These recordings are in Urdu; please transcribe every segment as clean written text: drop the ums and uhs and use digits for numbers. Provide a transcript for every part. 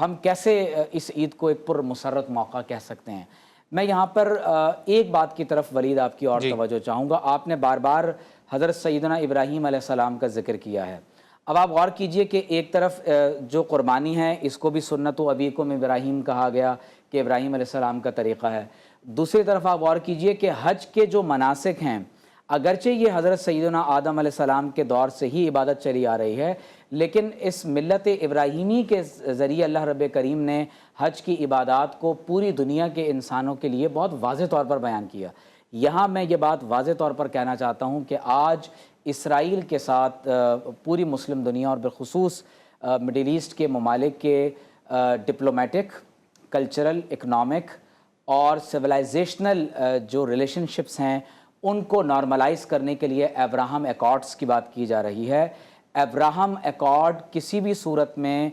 ہم کیسے اس عید کو ایک پرمسرت موقع کہہ سکتے ہیں؟ میں یہاں پر ایک بات کی طرف ولید آپ کی اور توجہ چاہوں گا. آپ نے بار بار حضرت سیدنا ابراہیم علیہ السلام کا ذکر کیا ہے. اب آپ غور کیجئے کہ ایک طرف جو قربانی ہے اس کو بھی سنت و ابیکم ابراہیم کہا گیا کہ ابراہیم علیہ السلام کا طریقہ ہے. دوسری طرف آپ غور کیجئے کہ حج کے جو مناسک ہیں اگرچہ یہ حضرت سیدنا آدم علیہ السلام کے دور سے ہی عبادت چلی آ رہی ہے، لیکن اس ملت ابراہیمی کے ذریعے اللہ رب کریم نے حج کی عبادات کو پوری دنیا کے انسانوں کے لیے بہت واضح طور پر بیان کیا. یہاں میں یہ بات واضح طور پر کہنا چاہتا ہوں کہ آج اسرائیل کے ساتھ پوری مسلم دنیا اور بالخصوص مڈل ایسٹ کے ممالک کے ڈپلومیٹک، کلچرل، اکنامک اور سویلائزیشنل جو ریلیشن شپس ہیں ان کو نارملائز کرنے کے لیے ابراہم ایکارڈز کی بات کی جا رہی ہے. ابراہم ایکارڈ کسی بھی صورت میں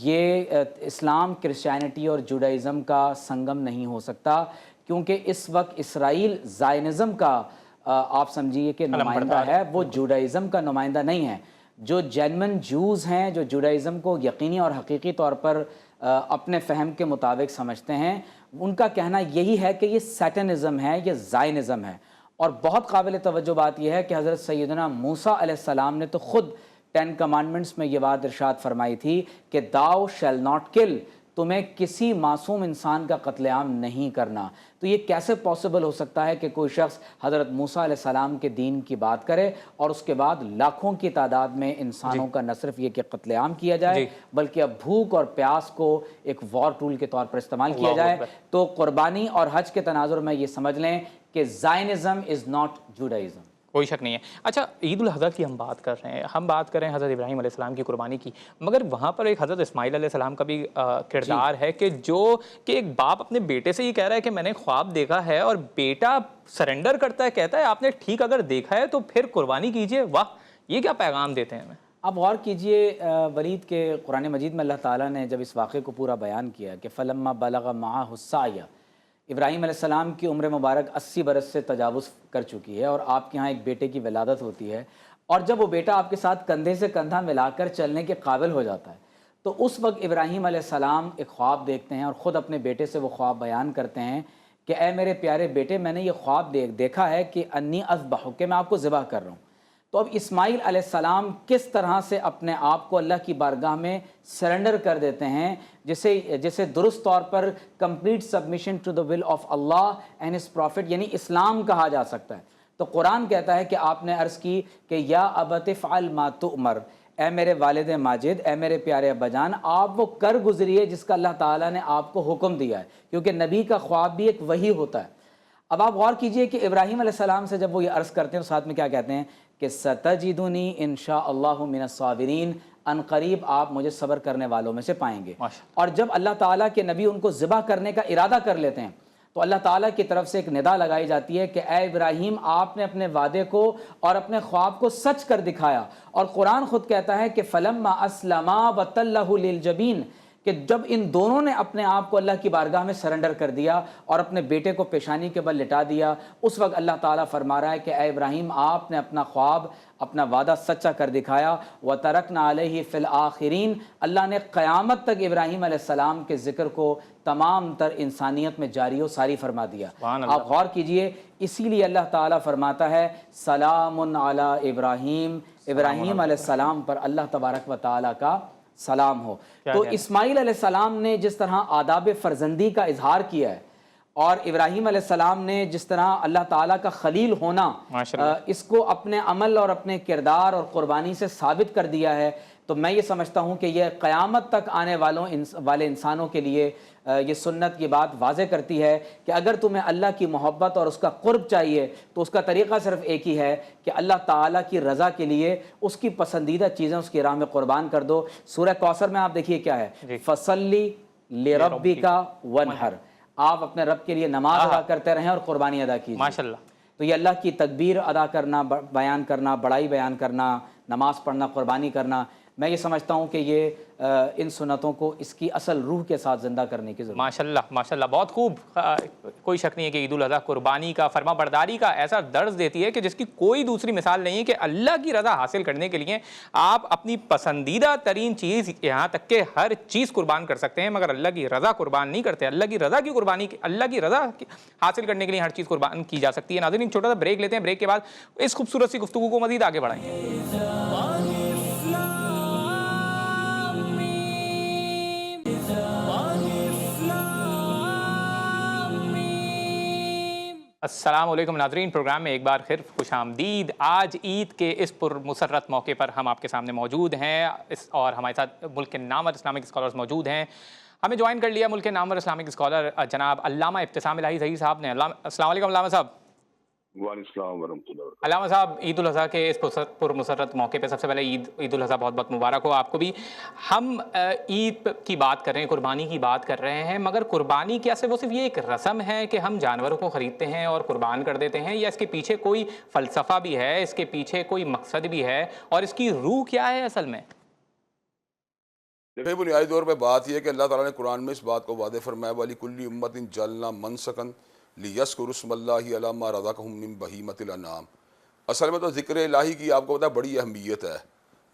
یہ اسلام، کرسچینٹی اور جوڈائزم کا سنگم نہیں ہو سکتا، کیونکہ اس وقت اسرائیل زائنزم کا آپ سمجھیے کہ نمائندہ ہے، وہ جوڈائزم کا نمائندہ نہیں ہے. جو جینون جوز ہیں، جو جوڈائزم کو یقینی اور حقیقی طور پر اپنے فہم کے مطابق سمجھتے ہیں، ان کا کہنا یہی ہے کہ یہ سیٹنزم ہے، یہ زائنزم ہے. اور بہت قابل توجہ بات یہ ہے کہ حضرت سیدنا موسیٰ علیہ السلام نے تو خود 10 کمانڈمنٹس میں یہ بات ارشاد فرمائی تھی کہ thou shall not kill، تمہیں کسی معصوم انسان کا قتل عام نہیں کرنا. تو یہ کیسے پاسبل ہو سکتا ہے کہ کوئی شخص حضرت موسیٰ علیہ السلام کے دین کی بات کرے اور اس کے بعد لاکھوں کی تعداد میں انسانوں کا نہ صرف یہ کہ قتل عام کیا جائے بلکہ اب بھوک اور پیاس کو ایک وار ٹول کے طور پر استعمال کیا جائے. تو قربانی اور حج کے تناظر میں یہ سمجھ لیں کہ زائنزم از ناٹ جوڈائزم. کوئی شک نہیں ہے. اچھا، عید الاضحیٰ کی ہم بات کر رہے ہیں، ہم بات کر رہے ہیں حضرت ابراہیم علیہ السلام کی قربانی کی، مگر وہاں پر ایک حضرت اسماعیل علیہ السلام کا بھی کردار ہے کہ ایک باپ اپنے بیٹے سے یہ کہہ رہا ہے کہ میں نے خواب دیکھا ہے، اور بیٹا سرنڈر کرتا ہے، کہتا ہے آپ نے ٹھیک اگر دیکھا ہے تو پھر قربانی کیجئے. واہ، یہ کیا پیغام دیتے ہیں ہمیں؟ اب غور کیجئے ولید کے قرآن مجید میں اللہ تعالیٰ نے جب اس واقعے کو پورا بیان کیا کہ فلما بلغ معہ السعی، ابراہیم علیہ السلام کی عمر مبارک 80 برس سے تجاوز کر چکی ہے اور آپ کے ہاں ایک بیٹے کی ولادت ہوتی ہے، اور جب وہ بیٹا آپ کے ساتھ کندھے سے کندھا ملا کر چلنے کے قابل ہو جاتا ہے تو اس وقت ابراہیم علیہ السلام ایک خواب دیکھتے ہیں اور خود اپنے بیٹے سے وہ خواب بیان کرتے ہیں کہ اے میرے پیارے بیٹے، میں نے یہ خواب دیکھا ہے کہ انی اذبحک، کہ میں آپ کو ذبح کر رہا ہوں. تو اب اسماعیل علیہ السلام کس طرح سے اپنے آپ کو اللہ کی بارگاہ میں سرنڈر کر دیتے ہیں، جسے درست طور پر complete submission to the will of Allah and his prophet یعنی اسلام کہا جا سکتا ہے. تو قرآن کہتا ہے کہ آپ نے عرض کی کہ یا ابت افعل ما تؤمر، اے میرے والد ماجد، اے میرے پیارے ابا جان، آپ وہ کر گزریے جس کا اللہ تعالیٰ نے آپ کو حکم دیا ہے، کیونکہ نبی کا خواب بھی ایک وحی ہوتا ہے. اب آپ غور کیجئے کہ ابراہیم علیہ السلام سے جب وہ یہ عرض کرتے ہیں تو ساتھ میں کیا کہتے ہیں کہ ستجدنی انشاء اللہ من الصابرین، ان قریب آپ مجھے صبر کرنے والوں میں سے پائیں گے. اور جب اللہ تعالیٰ کے نبی ان کو ذبح کرنے کا ارادہ کر لیتے ہیں تو اللہ تعالیٰ کی طرف سے ایک ندا لگائی جاتی ہے کہ اے ابراہیم، آپ نے اپنے وعدے کو اور اپنے خواب کو سچ کر دکھایا. اور قرآن خود کہتا ہے کہ فلما اسلما وتلہ للجبین، کہ جب ان دونوں نے اپنے آپ کو اللہ کی بارگاہ میں سرنڈر کر دیا اور اپنے بیٹے کو پیشانی کے بل لٹا دیا، اس وقت اللہ تعالیٰ فرما رہا ہے کہ اے ابراہیم، آپ نے اپنا خواب، اپنا وعدہ سچا کر دکھایا. وَتَرَكْنَا عَلَيْهِ فِي الْآخِرِينَ، اللہ نے قیامت تک ابراہیم علیہ السلام کے ذکر کو تمام تر انسانیت میں جاری و ساری فرما دیا. آپ غور کیجئے، اسی لیے اللہ تعالیٰ فرماتا ہے سلام علی ابراہیم، ابراہیم علیہ السلام پر اللہ تبارک و تعالیٰ کا سلام ہو. تو اسماعیل علیہ السلام نے جس طرح آداب فرزندی کا اظہار کیا ہے اور ابراہیم علیہ السلام نے جس طرح اللہ تعالیٰ کا خلیل ہونا اس کو اپنے عمل اور اپنے کردار اور قربانی سے ثابت کر دیا ہے، تو میں یہ سمجھتا ہوں کہ یہ قیامت تک آنے والے انسانوں کے لیے یہ سنت یہ بات واضح کرتی ہے کہ اگر تمہیں اللہ کی محبت اور اس کا قرب چاہیے تو اس کا طریقہ صرف ایک ہی ہے کہ اللہ تعالیٰ کی رضا کے لیے اس کی پسندیدہ چیزیں اس کی راہ میں قربان کر دو. سورہ کوثر میں آپ دیکھیے کیا ہے، فصلی لربک وانحر، آپ اپنے رب کے لیے نماز ادا کرتے رہیں اور قربانی ادا کیجیے. ماشاءاللہ. تو یہ اللہ کی تکبیر ادا کرنا، بیان کرنا، بڑائی بیان کرنا، نماز پڑھنا، قربانی کرنا، میں یہ سمجھتا ہوں کہ یہ ان سنتوں کو اس کی اصل روح کے ساتھ زندہ کرنے کی ضرورت ماشاءاللہ ماشاءاللہ، بہت خوب۔ کوئی شک نہیں ہے کہ عید الاضحیٰ قربانی کا، فرما برداری کا ایسا درس دیتی ہے کہ جس کی کوئی دوسری مثال نہیں ہے، کہ اللہ کی رضا حاصل کرنے کے لیے آپ اپنی پسندیدہ ترین چیز، یہاں تک کہ ہر چیز قربان کر سکتے ہیں، مگر اللہ کی رضا قربان نہیں کرتے۔ اللہ کی رضا کی قربانی، اللہ کی رضا حاصل کرنے کے لیے ہر چیز قربان کی جا سکتی ہے۔ ناظرین، چھوٹا سا بریک لیتے ہیں، بریک کے بعد اس خوبصورت سی گفتگو کو مزید آگے بڑھائیں گے۔ السلام علیکم ناظرین، پروگرام میں ایک بار پھر خوش آمدید۔ آج عید کے اس پرمسرت موقع پر ہم آپ کے سامنے موجود ہیں، اور ہمارے ساتھ ملک کے نامور اسلامک اسکالرز موجود ہیں۔ ہمیں جوائن کر لیا ملک کے نامور اسلامک اسکالر جناب علامہ ابتسام الہی ظہیر صاحب نے۔ السلام علیکم علامہ صاحب۔ وعلیکم السلام ورحمۃ اللہ وبرکاتہ۔ علامہ صاحب، عید الاضحیٰ کے اس پرمسرت موقع پہ سب سے پہلے عید الاضحیٰ بہت بہت مبارک ہو آپ کو بھی۔ ہم عید کی بات کر رہے ہیں، قربانی کی بات کر رہے ہیں، مگر قربانی کیا وہ صرف یہ ایک رسم ہے کہ ہم جانوروں کو خریدتے ہیں اور قربان کر دیتے ہیں، یا اس کے پیچھے کوئی فلسفہ بھی ہے، اس کے پیچھے کوئی مقصد بھی ہے، اور اس کی روح کیا ہے اصل میں؟ دیکھیں، بنیادی طور پہ بات یہ ہے کہ اللہ تعالیٰ نے قرآن میں اس بات کو واضح فرمایا، وَلِكُلِّ أُمَّةٍ جَعَلْنَا مَنسَكًا لِيَذْكُرُوا اسْمَ اللَّهِ عَلَىٰ مَا رَزَقَهُم مِّن بَهِیمَةِ الْأَنْعَامِ۔ اصل میں تو ذکر الہی کی آپ کو پتہ ہے بڑی اہمیت ہے۔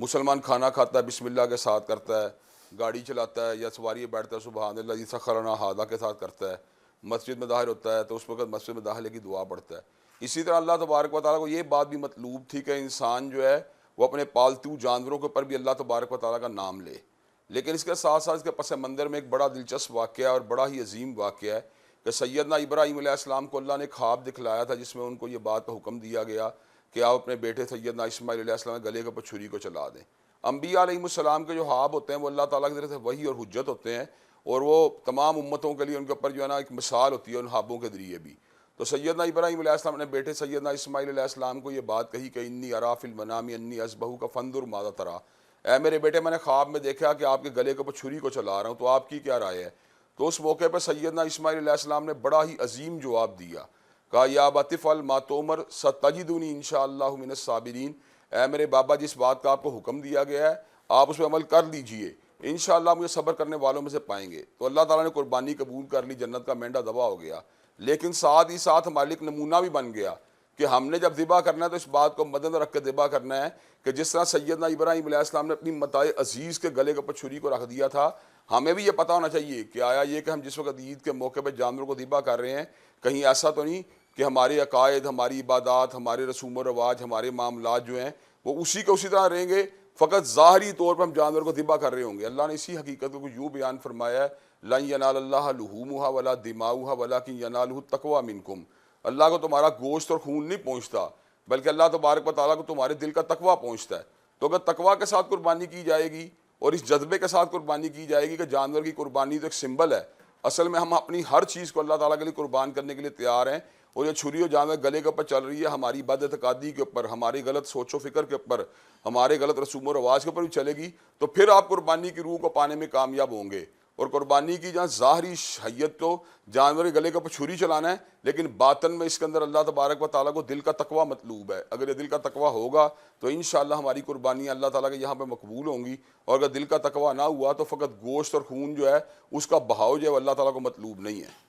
مسلمان کھانا کھاتا ہے بسم اللہ کے ساتھ کرتا ہے، گاڑی چلاتا ہے یا سواری بیٹھتا ہے سبحان اللہ سخر لنا ھذا کے ساتھ کرتا ہے، مسجد میں داخل ہوتا ہے تو اس وقت مسجد میں داخلے کی دعا پڑھتا ہے۔ اسی طرح اللہ تبارک و تعالیٰ کو یہ بات بھی مطلوب تھی کہ انسان جو ہے وہ اپنے پالتو جانوروں کے اوپر بھی اللہ تبارک و تعالیٰ کا نام لے، لیکن اس کے ساتھ ساتھ اس کے پس منظر میں ایک بڑا دلچسپ واقعہ اور بڑا ہی عظیم واقعہ ہے کہ سیدنا ابراہیم علیہ السلام کو اللہ نے خواب دکھلایا تھا، جس میں ان کو یہ بات کا حکم دیا گیا کہ آپ اپنے بیٹے سیدنا اسماعیل علیہ السلام کے گلے کے اوپر چھری کو چلا دیں۔ انبیاء علیہ السلام کے جو خواب ہوتے ہیں وہ اللہ تعالیٰ کی طرف سے وحی اور حجت ہوتے ہیں، اور وہ تمام امتوں کے لیے ان کے اوپر جو ہے نا ایک مثال ہوتی ہے ان خوابوں کے ذریعے بھی۔ تو سیدنا ابراہیم علیہ السلام نے بیٹے سیدنا اسماعیل علیہ السلام کو یہ بات کہی کہ انی ارا فی المنام انی اذبحک فانظر ماذا تری، اے میرے بیٹے میں نے خواب میں دیکھا کہ آپ کے گلے کے اوپر چھری کو چلا رہا ہوں، تو آپ کی کیا رائے ہے؟ تو اس موقع پہ سیدنا اسماعیل علیہ السلام نے بڑا ہی عظیم جواب دیا، کہا یا ابت افعل ما تؤمر ستجدنی انشاءاللہ من الصابرین، اے میرے بابا جس بات کا آپ کو حکم دیا گیا ہے آپ اس پہ عمل کر لیجئے، انشاءاللہ مجھے صبر کرنے والوں میں سے پائیں گے۔ تو اللہ تعالیٰ نے قربانی قبول کر لی، جنت کا مینڈا ذبح ہو گیا، لیکن ساتھ ہی ساتھ ہمارے لیے ایک نمونہ بھی بن گیا کہ ہم نے جب ذبح کرنا ہے تو اس بات کو مد نظر رکھ کے ذبح کرنا ہے کہ جس طرح سیدنا ابراہیم علیہ السلام نے اپنی متاع عزیز کے گلے کے اوپر چھری کو رکھ دیا تھا، ہمیں بھی یہ پتہ ہونا چاہیے کہ آیا یہ کہ ہم جس وقت عید کے موقع پہ جانوروں کو ذبح کر رہے ہیں کہیں ایسا تو نہیں کہ ہمارے عقائد، ہماری عبادات، ہمارے رسوم و رواج، ہمارے معاملات جو ہیں وہ اسی کے اسی طرح رہیں گے، فقط ظاہری طور پر ہم جانور کو ذبح کر رہے ہوں گے۔ اللہ نے اسی حقیقت کو یوں بیان فرمایا ہے لن ینال اللہ لحومھا ولا دماؤھا ولکن ینالہ التقوی منکم، اللہ کو تمہارا گوشت اور خون نہیں پہنچتا بلکہ اللہ تبارک و تعالیٰ کو تمہارے دل کا تقوی پہنچتا ہے۔ تو اگر تقوی کے ساتھ قربانی کی جائے گی اور اس جذبے کے ساتھ قربانی کی جائے گی کہ جانور کی قربانی تو ایک سمبل ہے، اصل میں ہم اپنی ہر چیز کو اللہ تعالیٰ کے لیے قربان کرنے کے لیے تیار ہیں، اور یہ چھری اور جانور گلے کے اوپر چل رہی ہے ہماری بد اعتقادی کے اوپر، ہماری غلط سوچ و فکر کے اوپر، ہمارے غلط رسوم و رواج کے اوپر بھی چلے گی، تو پھر آپ قربانی کی روح کو پانے میں کامیاب ہوں گے۔ اور قربانی کی جہاں ظاہری حیت تو جانور کے گلے کے اوپر چھری چلانا ہے، لیکن باطن میں اس کے اندر اللہ تبارک و تعالیٰ کو دل کا تقوی مطلوب ہے۔ اگر یہ دل کا تقوی ہوگا تو انشاءاللہ ہماری قربانیاں اللہ تعالیٰ کے یہاں پہ مقبول ہوں گی، اور اگر دل کا تقوی نہ ہوا تو فقط گوشت اور خون جو ہے اس کا بہاؤ جو ہے وہ اللہ تعالیٰ کو مطلوب نہیں ہے۔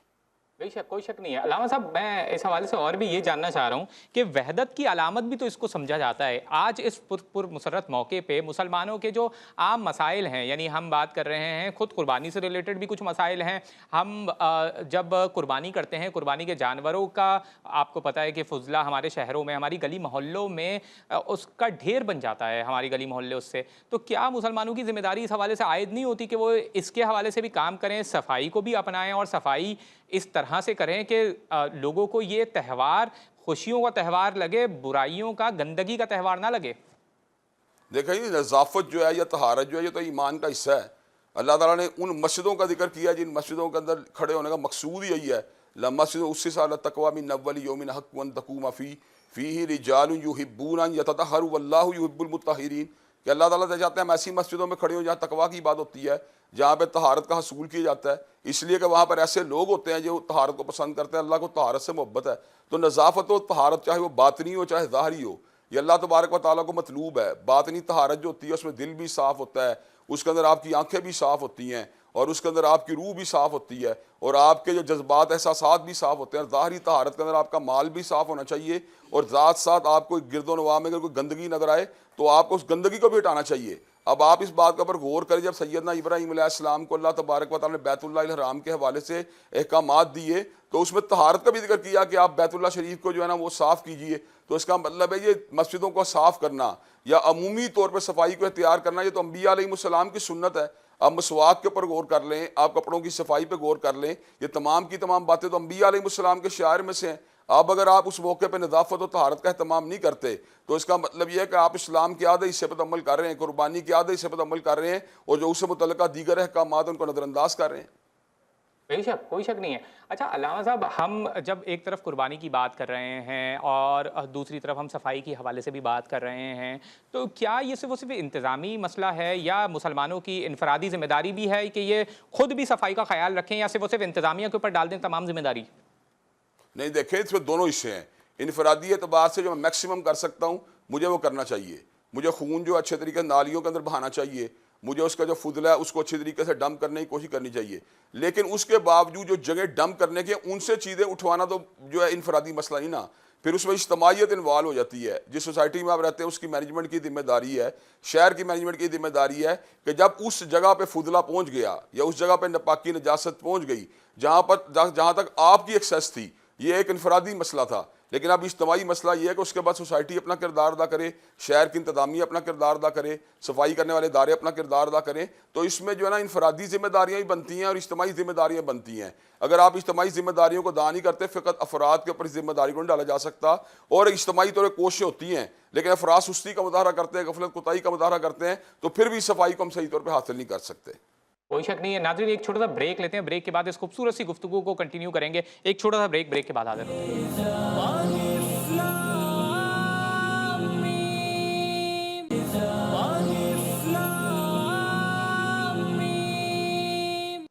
بے شک، کوئی شک نہیں ہے۔ علامہ صاحب، میں اس حوالے سے اور بھی یہ جاننا چاہ رہا ہوں کہ وحدت کی علامت بھی تو اس کو سمجھا جاتا ہے۔ آج اس پرمسرت موقع پہ مسلمانوں کے جو عام مسائل ہیں، یعنی ہم بات کر رہے ہیں خود قربانی سے ریلیٹڈ بھی کچھ مسائل ہیں، ہم جب قربانی کرتے ہیں قربانی کے جانوروں کا، آپ کو پتہ ہے کہ فضلہ ہمارے شہروں میں، ہماری گلی محلوں میں اس کا ڈھیر بن جاتا ہے، ہماری گلی محلے اس سے، تو کیا مسلمانوں کی ذمہ داری اس حوالے سے عائد نہیں ہوتی کہ وہ اس کے حوالے سے بھی کام کریں، صفائی کو بھی اپنائیں، اور صفائی اس طرح سے کریں کہ لوگوں کو یہ تہوار خوشیوں کا تہوار لگے، برائیوں کا، گندگی کا تہوار نہ لگے؟ دیکھیں یہ نظافت جو ہے یا طہارت جو ہے یہ تو ایمان کا حصہ ہے۔ اللہ تعالیٰ نے ان مسجدوں کا ذکر کیا جن مسجدوں کے اندر کھڑے ہونے کا مقصود یہی ہے، لمسجد اسست علی التقوی من اول یوم حق ان تقوم فیہ رجال یحبون ان یتطہروا واللہ یحب المطہرین، کہ اللہ تعالیٰ چاہتے ہیں ہم ایسی مسجدوں میں کھڑے ہوں جہاں تقویٰ کی بات ہوتی ہے، جہاں پہ طہارت کا حصول کیا جاتا ہے، اس لیے کہ وہاں پر ایسے لوگ ہوتے ہیں جو طہارت کو پسند کرتے ہیں، اللہ کو طہارت سے محبت ہے۔ تو نظافت و طہارت چاہے وہ باطنی ہو چاہے ظاہری ہو، یہ اللہ تبارک و تعالیٰ کو مطلوب ہے۔ باطنی طہارت جو ہوتی ہے اس میں دل بھی صاف ہوتا ہے، اس کے اندر آپ کی آنکھیں بھی صاف ہوتی ہیں اور اس کے اندر آپ کی روح بھی صاف ہوتی ہے اور آپ کے جو جذبات احساسات بھی صاف ہوتے ہیں، اور ظاہری طہارت کے اندر آپ کا مال بھی صاف ہونا چاہیے، اور ذات ساتھ آپ کو گرد و نواح میں اگر کوئی گندگی نظر آئے تو آپ کو اس گندگی کو بھی ہٹانا چاہیے۔ اب آپ اس بات کے اوپر غور کریں، جب سیدنا ابراہیم علیہ السلام کو اللہ تبارک و تعالیٰ نے بیت اللہ الحرام کے حوالے سے احکامات دیے تو اس میں طہارت کا بھی ذکر کیا کہ آپ بیت اللہ شریف کو جو ہے نا وہ صاف کیجئے۔ تو اس کا مطلب ہے یہ مسجدوں کو صاف کرنا یا عمومی طور پر صفائی کو اختیار کرنا، یہ تو انبیاء علیہ السلام کی سنت ہے۔ آپ مسواک کے اوپر غور کر لیں، آپ کپڑوں کی صفائی پہ غور کر لیں، یہ تمام کی تمام باتیں تو انبیاء علیہ السلام کے شعائر میں سے ہیں۔ اب اگر آپ اس موقع پہ نظافت و طہارت کا اہتمام نہیں کرتے تو اس کا مطلب یہ ہے کہ آپ اسلام کے آدھے حصے پر عمل کر رہے ہیں، قربانی کے آدھے حصے پر عمل کر رہے ہیں، اور جو اس سے متعلقہ دیگر احکامات ان کو نظر انداز کر رہے ہیں۔ بے شک، کوئی شک نہیں ہے۔ اچھا علامہ صاحب، ہم جب ایک طرف قربانی کی بات کر رہے ہیں اور دوسری طرف ہم صفائی کے حوالے سے بھی بات کر رہے ہیں، تو کیا یہ صرف انتظامی مسئلہ ہے یا مسلمانوں کی انفرادی ذمہ داری بھی ہے کہ یہ خود بھی صفائی کا خیال رکھیں، یا صرف انتظامیہ کے اوپر ڈال دیں تمام ذمہ داری؟ نہیں، دیکھیں اس میں دونوں حصے ہیں۔ انفرادی اعتبار سے جو میں میکسیمم کر سکتا ہوں مجھے وہ کرنا چاہیے، مجھے خون جو اچھے طریقے سے نالیوں کے اندر بہانا چاہیے، مجھے اس کا جو فضلہ ہے اس کو اچھے طریقے سے ڈمپ کرنے کی کوشش کرنی چاہیے، لیکن اس کے باوجود جو جگہ ڈمپ کرنے کے ان سے چیزیں اٹھوانا تو جو ہے انفرادی مسئلہ نہیں نا، پھر اس میں اجتماعیت انوالو ہو جاتی ہے۔ جس سوسائٹی میں آپ رہتے ہیں اس کی مینجمنٹ کی ذمہ داری ہے، شہر کی مینجمنٹ کی ذمہ داری ہے کہ جب اس جگہ پہ فضلہ پہنچ گیا یا اس جگہ پہ ناپاکی نجاست پہنچ گئی جہاں تک آپ کی ایکسیس تھی، یہ ایک انفرادی مسئلہ تھا، لیکن اب اجتماعی مسئلہ یہ ہے کہ اس کے بعد سوسائٹی اپنا کردار ادا کرے، شہر کی انتظامیہ اپنا کردار ادا کرے، صفائی کرنے والے ادارے اپنا کردار ادا کریں، تو اس میں جو ہے نا انفرادی ذمہ داریاں بھی بنتی ہیں اور اجتماعی ذمہ داریاں بنتی ہیں۔ اگر آپ اجتماعی ذمہ داریوں کو ادا نہیں کرتے، فقط افراد کے اوپر ذمہ داری کو نہیں ڈالا جا سکتا، اور اجتماعی طور پر کوششیں ہوتی ہیں لیکن افراد سستی کا مظاہرہ کرتے ہیں، غفلت کوتاہی کا مظاہرہ کرتے ہیں، تو پھر بھی صفائی کو ہم صحیح طور پہ حاصل نہیں کر سکتے۔ کوئی شک نہیں ہے۔ ناظرین، ایک چھوٹا سا بریک لیتے ہیں، بریک کے بعد اس خوبصورت سی گفتگو کو کنٹینیو کریں گے۔ ایک چھوٹا سا بریک کے بعد حاضر ہوتے ہیں۔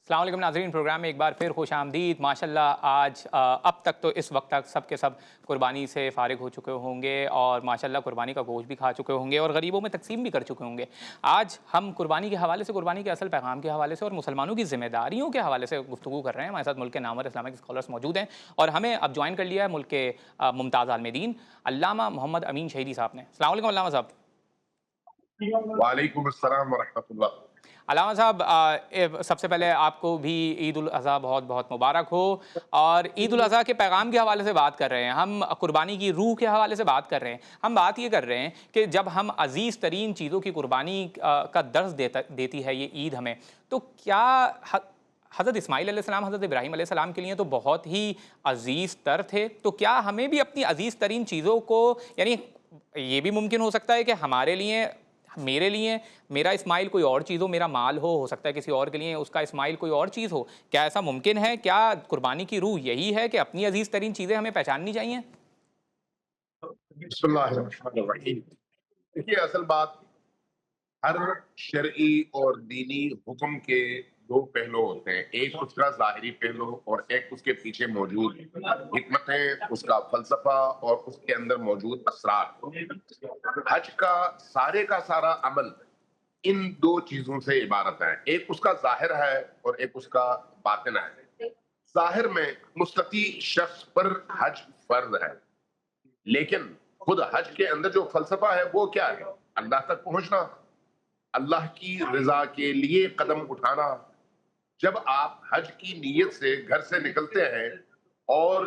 السلام علیکم ناظرین، پروگرام میں ایک بار پھر خوش آمدید۔ ماشاءاللہ آج اب تک تو اس وقت تک سب کے سب قربانی سے فارغ ہو چکے ہوں گے اور ماشاءاللہ قربانی کا گوشت بھی کھا چکے ہوں گے اور غریبوں میں تقسیم بھی کر چکے ہوں گے۔ آج ہم قربانی کے حوالے سے، قربانی کے اصل پیغام کے حوالے سے اور مسلمانوں کی ذمہ داریوں کے حوالے سے گفتگو کر رہے ہیں۔ ہمارے ساتھ ملک کے نامور اسلامک اسکالرس موجود ہیں اور ہمیں اب جوائن کر لیا ہے ملک کے ممتاز عالم دین علامہ محمد امین شہیدی صاحب نے۔ السلام علیکم علامہ صاحب۔ وعلیکم السلام ورحمۃ اللہ۔ علامہ صاحب، سب سے پہلے آپ کو بھی عید الاضحیٰ بہت بہت مبارک ہو، اور عید الاضحیٰ کے پیغام کے حوالے سے بات کر رہے ہیں، ہم قربانی کی روح کے حوالے سے بات کر رہے ہیں۔ ہم بات یہ کر رہے ہیں کہ جب ہم عزیز ترین چیزوں کی قربانی کا درس دیتی ہے یہ عید ہمیں، تو کیا حضرت اسماعیل علیہ السلام، حضرت ابراہیم علیہ السلام کے لیے تو بہت ہی عزیز تر تھے، تو کیا ہمیں بھی اپنی عزیز ترین چیزوں کو، یعنی یہ بھی ممکن ہو سکتا ہے کہ ہمارے لیے، میرے لیے میرا اسماعیل کوئی اور چیز ہو، میرا مال ہو سکتا ہے کسی اور کے لیے اس کا اسماعیل کوئی اور چیز ہو، کیا ایسا ممکن ہے؟ کیا قربانی کی روح یہی ہے کہ اپنی عزیز ترین چیزیں ہمیں پہچاننی چاہیے؟ بسم اللہ الرحمن الرحیم۔ دیکھیے، اصل بات، ہر شرعی اور دینی حکم کے دو پہلو ہوتے ہیں، ایک اس کا ظاہری پہلو اور ایک اس کے پیچھے موجود حکمتیں، اس کا فلسفہ اور اس کے اندر موجود اسرار۔ حج کا سارا عمل ان دو چیزوں سے عبارت ہے، ایک اس کا ظاہر ہے اور ایک اس کا باطن ہے۔ ظاہر میں مستطیع شخص پر حج فرض ہے، لیکن خود حج کے اندر جو فلسفہ ہے وہ کیا ہے؟ اللہ تک پہنچنا، اللہ کی رضا کے لیے قدم اٹھانا۔ جب آپ حج کی نیت سے گھر سے نکلتے ہیں اور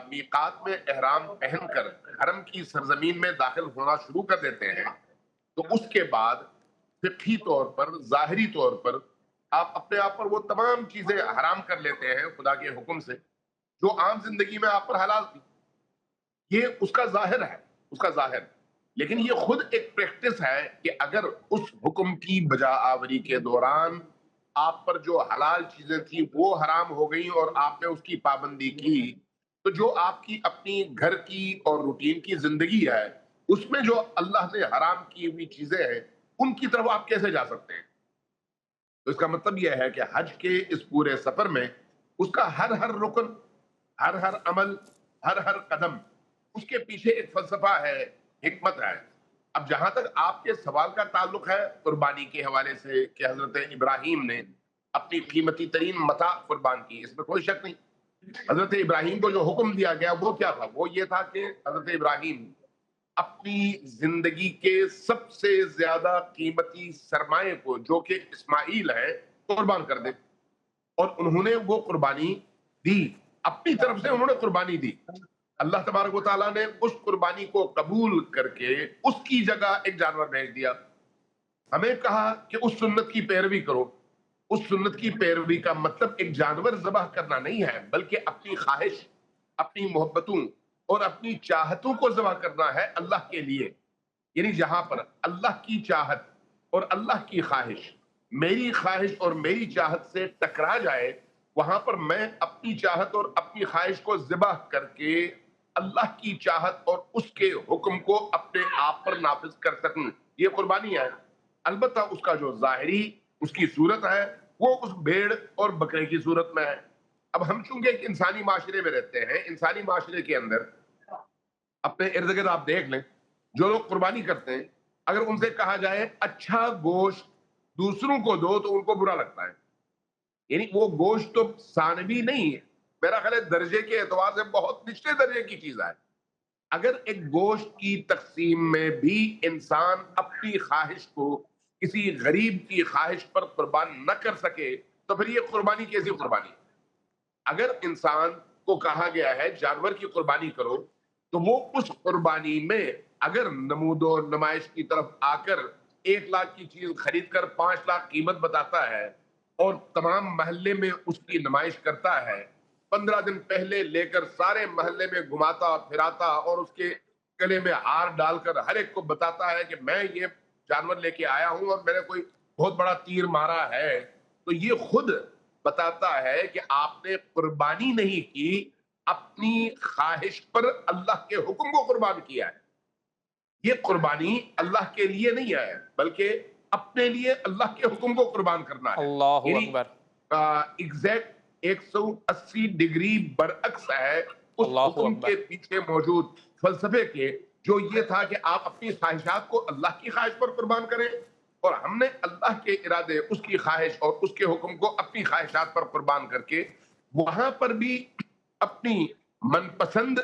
میقات میں احرام پہن کر حرم کی سرزمین میں داخل ہونا شروع کر دیتے ہیں، تو اس کے بعد فقہی طور پر، ظاہری طور پر آپ اپنے آپ پر وہ تمام چیزیں حرام کر لیتے ہیں خدا کے حکم سے جو عام زندگی میں آپ پر حلال تھی۔ یہ اس کا ظاہر ہے، اس کا ظاہر، لیکن یہ خود ایک پریکٹس ہے کہ اگر اس حکم کی بجا آوری کے دوران آپ پر جو حلال چیزیں تھیں وہ حرام ہو گئیں اور آپ نے اس کی پابندی کی، تو جو آپ کی اپنی گھر کی اور روٹین کی زندگی ہے اس میں جو اللہ نے حرام کی ہوئی چیزیں ہیں ان کی طرف آپ کیسے جا سکتے ہیں؟ تو اس کا مطلب یہ ہے کہ حج کے اس پورے سفر میں اس کا ہر رکن، ہر عمل، ہر قدم، اس کے پیچھے ایک فلسفہ ہے، حکمت ہے۔ اب جہاں تک آپ کے سوال کا تعلق ہے قربانی کے حوالے سے کہ حضرت ابراہیم نے اپنی قیمتی ترین متاع قربان کی، اس میں کوئی شک نہیں. حضرت ابراہیم کو جو حکم دیا گیا وہ کیا تھا؟ وہ یہ تھا کہ حضرت ابراہیم اپنی زندگی کے سب سے زیادہ قیمتی سرمایہ کو جو کہ اسماعیل ہے قربان کر دے. اور انہوں نے وہ قربانی دی، اپنی طرف سے انہوں نے قربانی دی. اللہ تبارک و تعالیٰ نے اس قربانی کو قبول کر کے اس کی جگہ ایک جانور بھیج دیا. ہمیں کہا کہ اس سنت کی پیروی کرو. اس سنت کی پیروی کا مطلب ایک جانور ذبح کرنا نہیں ہے، بلکہ اپنی خواہش، اپنی محبتوں اور اپنی چاہتوں کو ذبح کرنا ہے اللہ کے لیے. یعنی جہاں پر اللہ کی چاہت اور اللہ کی خواہش، میری خواہش اور میری چاہت سے ٹکرا جائے، وہاں پر میں اپنی چاہت اور اپنی خواہش کو ذبح کر کے اللہ کی چاہت اور اس کے حکم کو اپنے آپ پر نافذ کر سکوں، یہ قربانی ہے. البتہ اس کا جو ظاہری اس کی صورت ہے وہ اس بھیڑ اور بکرے کی صورت میں ہے. اب ہم چونکہ ایک انسانی معاشرے میں رہتے ہیں، انسانی معاشرے کے اندر اپنے ارد گرد آپ دیکھ لیں، جو لوگ قربانی کرتے ہیں اگر ان سے کہا جائے اچھا گوشت دوسروں کو دو تو ان کو برا لگتا ہے. یعنی وہ گوشت تو ثانوی نہیں ہے، میرا خیال ہے درجے کے اعتبار سے بہت نچلے درجے کی چیز ہے. اگر ایک گوشت کی تقسیم میں بھی انسان اپنی خواہش کو کسی غریب کی خواہش پر قربان نہ کر سکے تو پھر یہ قربانی کیسی قربانی؟ اگر انسان کو کہا گیا ہے جانور کی قربانی کرو تو وہ اس قربانی میں اگر نمود و نمائش کی طرف آ کر 1 لاکھ کی چیز خرید کر 5 لاکھ قیمت بتاتا ہے اور تمام محلے میں اس کی نمائش کرتا ہے، 15 دن پہلے لے کر سارے محلے میں گھماتا پھراتا اور اس کے گلے میں ہار ڈال کر ہر ایک کو بتاتا ہے کہ میں یہ جانور لے کے آیا ہوں اور میں نے کوئی بہت بڑا تیر مارا ہے، تو یہ خود بتاتا ہے کہ آپ نے قربانی نہیں کی، اپنی خواہش پر اللہ کے حکم کو قربان کیا ہے. یہ قربانی اللہ کے لیے نہیں ہے بلکہ اپنے لیے اللہ کے حکم کو قربان کرنا ہے. اللہ یعنی اکبر. ایگزیکٹ 180 ڈگری برعکس ہے اس اللہ حکم اکبر. کے پیچھے موجود فلسفے کے، جو یہ تھا کہ آپ اپنی خواہشات کو اللہ کی خواہش پر قربان کریں، اور ہم نے اللہ کے ارادے، اس کی خواہش اور اس کے حکم کو اپنی خواہشات پر قربان کر کے وہاں پر بھی اپنی من پسند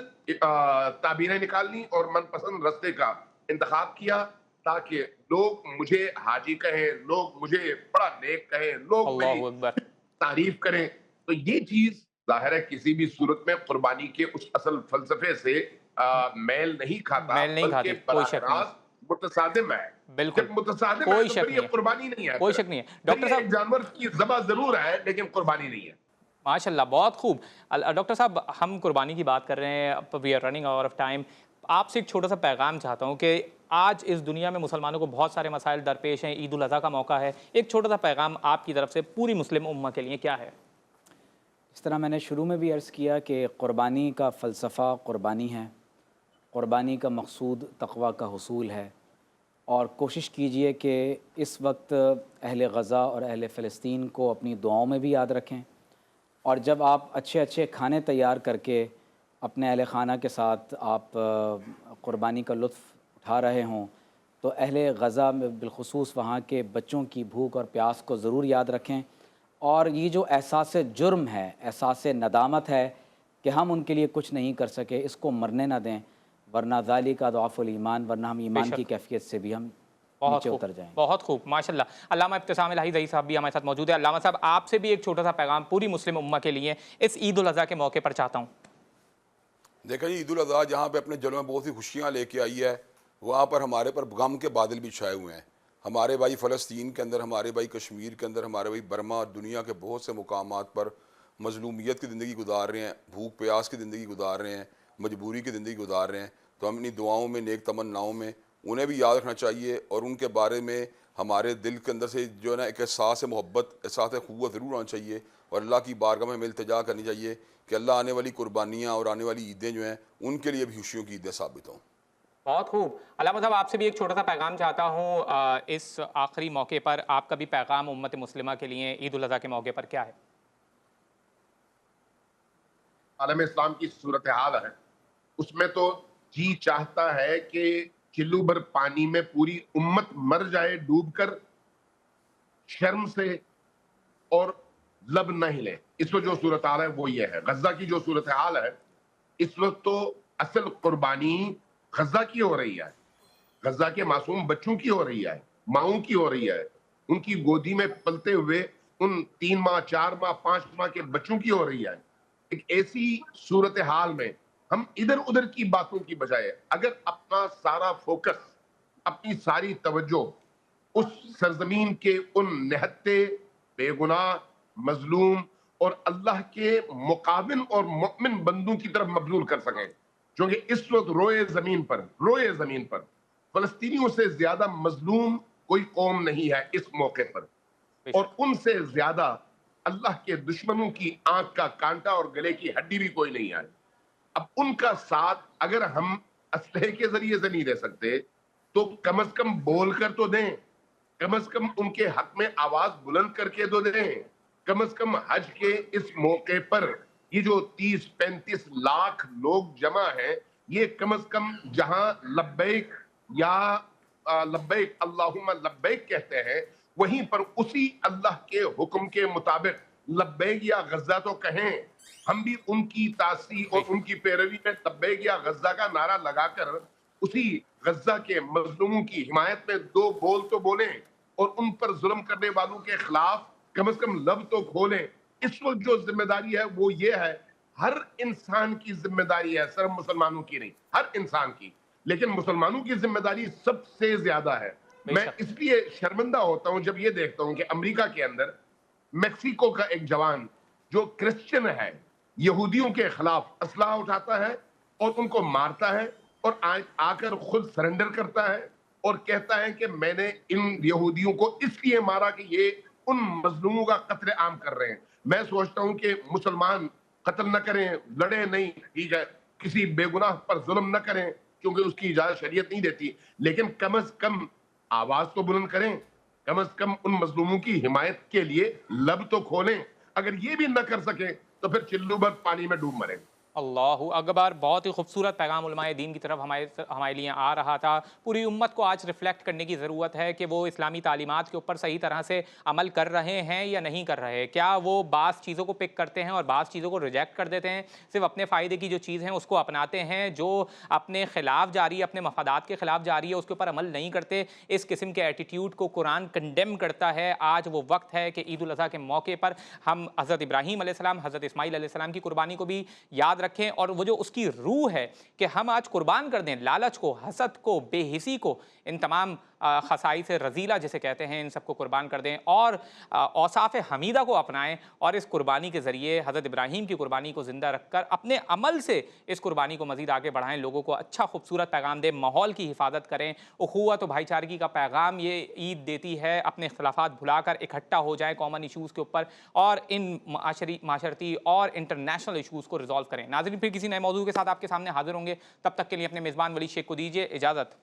تعبیریں نکالنی اور من پسند رستے کا انتخاب کیا تاکہ لوگ مجھے حاجی کہیں، لوگ مجھے بڑا نیک کہیں، لوگ میری اللہ اکبر. تعریف کریں. تو یہ چیز ظاہر ہے کسی بھی صورت میں قربانی کے اس اصل فلسفے سے میل نہیں کھاتا، میل نہیں بلکہ کھاتی، کوئی براہ شک نہیں. راست متصادم ہے. بالکل جب متصادم ہے کوئی تو شک پھر نہیں یہ ہے، قربانی نہیں ہے. کوئی پھر شک نہیں ہے. پھر ڈاکٹر یہ صاحب ایک جانور کی ذبح ضرور ہے لیکن قربانی نہیں ہے. ماشاء اللہ بہت خوب. ڈاکٹر صاحب ہم قربانی کی بات کر رہے ہیں، اب we are running out of time. آپ سے ایک چھوٹا سا پیغام چاہتا ہوں کہ آج اس دنیا میں مسلمانوں کو بہت سارے مسائل درپیش ہیں، عید الاضحیٰ کا موقع ہے، ایک چھوٹا سا پیغام آپ کی طرف سے پوری مسلم امہ کے لیے کیا ہے؟ اس طرح میں نے شروع میں بھی عرض کیا کہ قربانی کا فلسفہ قربانی ہے، قربانی کا مقصود تقویٰ کا حصول ہے، اور کوشش کیجئے کہ اس وقت اہل غزہ اور اہل فلسطین کو اپنی دعاؤں میں بھی یاد رکھیں، اور جب آپ اچھے اچھے کھانے تیار کر کے اپنے اہل خانہ کے ساتھ آپ قربانی کا لطف اٹھا رہے ہوں تو اہل غزہ میں بالخصوص وہاں کے بچوں کی بھوک اور پیاس کو ضرور یاد رکھیں. اور یہ جو احساس جرم ہے، احساس ندامت ہے کہ ہم ان کے لیے کچھ نہیں کر سکے، اس کو مرنے نہ دیں، ورنہ ذالک اضعاف الایمان، ورنہ ہم ایمان کی کیفیت سے بھی ہم بہت نیچے خوب، اتر جائیں. بہت خوب، ماشاءاللہ. علامہ ابتسام الہی زئی صاحب بھی ہمارے ساتھ موجود ہے. علامہ صاحب آپ سے بھی ایک چھوٹا سا پیغام پوری مسلم امہ کے لیے اس عید الاضحیٰ کے موقع پر چاہتا ہوں. دیکھیں جی، عید الاضحیٰ جہاں پہ اپنے جلووں میں بہت سی خوشیاں لے کے آئی ہے، وہاں پر ہمارے پر غم کے بادل بھی چھائے ہوئے ہیں. ہمارے بھائی فلسطین کے اندر، ہمارے بھائی کشمیر کے اندر، ہمارے بھائی برما اور دنیا کے بہت سے مقامات پر مظلومیت کی زندگی گزار رہے ہیں، بھوک پیاس کی زندگی گزار رہے ہیں، مجبوری کی زندگی گزار رہے ہیں. تو ہم اپنی دعاؤں میں، نیک تمناؤں میں انہیں بھی یاد رکھنا چاہیے، اور ان کے بارے میں ہمارے دل کے اندر سے جو ہے نا ایک احساس محبت، احساس قوت ضرور آنا چاہیے، اور اللہ کی بارگاہ میں ہمیں التجا کرنی چاہیے کہ اللہ آنے والی قربانیاں اور آنے والی عیدیں جو ہیں ان کے لیے بھی خوشیوں کی عیدیں ثابت ہوں. بہت خوب. علامہ صاحب آپ سے بھی ایک چھوٹا سا پیغام چاہتا ہوں اس آخری موقع پر. آپ کا بھی پیغام امت مسلمہ کے لیے عید الاضحیٰ کے موقع پر کیا ہے؟ عالم اسلام کی صورتحال ہے، اس میں تو جی چاہتا ہے کہ چلو بھر پانی میں پوری امت مر جائے ڈوب کر شرم سے اور لب نہ ہلے. اس وقت جو صورتحال ہے وہ یہ ہے. غزہ کی جو صورتحال ہے اس وقت تو اصل قربانی غزہ کی ہو رہی ہے, غزہ کے معصوم بچوں کی ہو رہی ہے, ماؤں کی ہو رہی ہے, ان کی گودی میں پلتے ہوئے ان 3 ماہ 4 ماہ 5 ماہ کے بچوں کی ہو رہی ہے. ایک ایسی صورتحال میں ہم ادھر ادھر کی باتوں کی بجائے اگر اپنا سارا فوکس, اپنی ساری توجہ اس سرزمین کے ان نہتے بے گناہ مظلوم اور اللہ کے مقابل اور مؤمن بندوں کی طرف مبذول کر سکیں, کیونکہ اس وقت روئے زمین پر فلسطینیوں سے زیادہ مظلوم کوئی قوم نہیں ہے اس موقع پر, اور ان سے زیادہ اللہ کے دشمنوں کی آنکھ کا کانٹا اور گلے کی ہڈی بھی کوئی نہیں ہے. اب ان کا ساتھ اگر ہم اسلحے کے ذریعے سے نہیں دے سکتے تو کم از کم بول کر تو دیں, کم از کم ان کے حق میں آواز بلند کر کے تو دیں, کم از کم حج کے اس موقع پر یہ جو 30-35 لاکھ لوگ جمع ہیں, یہ کم از کم جہاں لبیک یا لبیک اللہم لبیک کہتے ہیں وہیں پر اسی اللہ کے حکم کے مطابق لبیک یا غزہ تو کہیں. ہم بھی ان کی تاثیر اور ان کی پیروی میں لبیک یا غزہ کا نعرہ لگا کر اسی غزہ کے مظلوموں کی حمایت میں 2 بول تو بولیں اور ان پر ظلم کرنے والوں کے خلاف کم از کم لب تو کھولیں. اس وقت جو ذمہ داری ہے وہ یہ ہے, ہر انسان کی ذمہ داری ہے, صرف مسلمانوں کی نہیں, ہر انسان کی, لیکن مسلمانوں کی ذمہ داری سب سے زیادہ ہے. میں اس لیے شرمندہ ہوتا ہوں جب یہ دیکھتا ہوں کہ امریکہ کے اندر میکسیکو کا ایک جوان جو کرسچن ہے یہودیوں کے خلاف اسلحہ اٹھاتا ہے اور ان کو مارتا ہے اور آ کر خود سرنڈر کرتا ہے اور کہتا ہے کہ میں نے ان یہودیوں کو اس لیے مارا کہ یہ ان مظلوموں کا قتل عام کر رہے ہیں. میں سوچتا ہوں کہ مسلمان قتل نہ کریں, لڑیں نہیں, ٹھیک ہے, کسی بے گناہ پر ظلم نہ کریں کیونکہ اس کی اجازت شریعت نہیں دیتی, لیکن کم از کم آواز تو بلند کریں, کم از کم ان مظلوموں کی حمایت کے لیے لب تو کھولیں. اگر یہ بھی نہ کر سکیں تو پھر چلو بھر پانی میں ڈوب مریں. اللہ اکبر. بہت ہی خوبصورت پیغام علماء دین کی طرف ہمارے لیے آ رہا تھا. پوری امت کو آج ریفلیکٹ کرنے کی ضرورت ہے کہ وہ اسلامی تعلیمات کے اوپر صحیح طرح سے عمل کر رہے ہیں یا نہیں کر رہے. کیا وہ بعض چیزوں کو پک کرتے ہیں اور بعض چیزوں کو ریجیکٹ کر دیتے ہیں, صرف اپنے فائدے کی جو چیز ہیں اس کو اپناتے ہیں, جو اپنے خلاف جاری ہے, اپنے مفادات کے خلاف جاری ہے, اس کے اوپر عمل نہیں کرتے. اس قسم کے ایٹیٹیوڈ کو قرآن کنڈیم کرتا ہے. آج وہ وقت ہے کہ عید الاضحیٰ کے موقع پر ہم حضرت ابراہیم علیہ السلام, حضرت اسماعیل علیہ السلام کی قربانی کو بھی یاد رکھیں, اور وہ جو اس کی روح ہے کہ ہم آج قربان کر دیں لالچ کو, حسد کو, بے حسی کو, ان تمام خصائص رذیلہ جسے کہتے ہیں, ان سب کو قربان کر دیں اور اوصاف حمیدہ کو اپنائیں, اور اس قربانی کے ذریعے حضرت ابراہیم کی قربانی کو زندہ رکھ کر اپنے عمل سے اس قربانی کو مزید آگے بڑھائیں, لوگوں کو اچھا خوبصورت پیغام دیں, ماحول کی حفاظت کریں. اخوت و بھائی چارگی کا پیغام یہ عید دیتی ہے. اپنے اختلافات بھلا کر اکٹھا ہو جائیں کامن ایشوز کے اوپر اور ان معاشرتی اور انٹرنیشنل ایشوز کو ریزالو کریں. ناظرین, پھر کسی نئے موضوع کے ساتھ آپ کے سامنے حاضر ہوں گے. تب تک کے لیے اپنے میزبان ولی شیخ کو دیجیے اجازت.